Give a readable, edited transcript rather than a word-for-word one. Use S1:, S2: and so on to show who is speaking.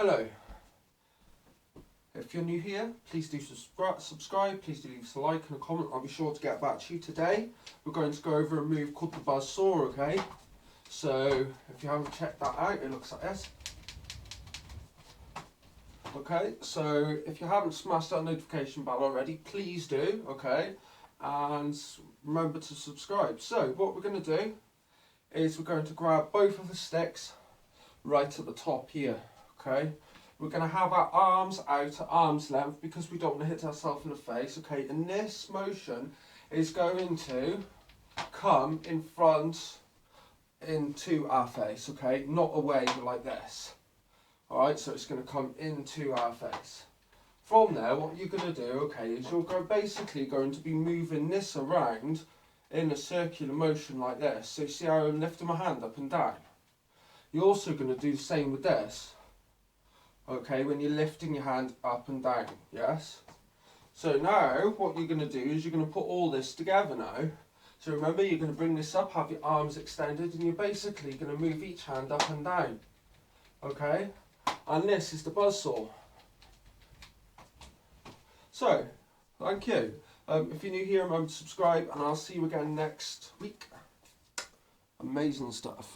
S1: Hello. If you're new here, please do subscribe, please do leave us a like and a comment. I'll be sure to get back to you today. We're going to go over a move called the buzzsaw, okay? So, if you haven't checked that out, it looks like this. Okay, so if you haven't smashed that notification bell already, please do, okay? And remember to subscribe. So, what we're going to do is we're going to grab both of the sticks right at the top here, okay? We're going to have our arms out at arm's length because we don't want to hit ourselves in the face, okay? And this motion is going to come in front into our face, okay? Not away like this. Alright, so it's going to come into our face. From there, what you're going to do, okay, is you're basically going to be moving this around in a circular motion like this. So you see how I'm lifting my hand up and down? You're also going to do the same with this. Okay, when you're lifting your hand up and down, yes? So now, what you're going to do is you're going to put all this together now. So remember, you're going to bring this up, have your arms extended, and you're basically going to move each hand up and down. Okay? And this is the buzzsaw. So, thank you. If you're new here, remember to subscribe, and I'll see you again next week. Amazing stuff.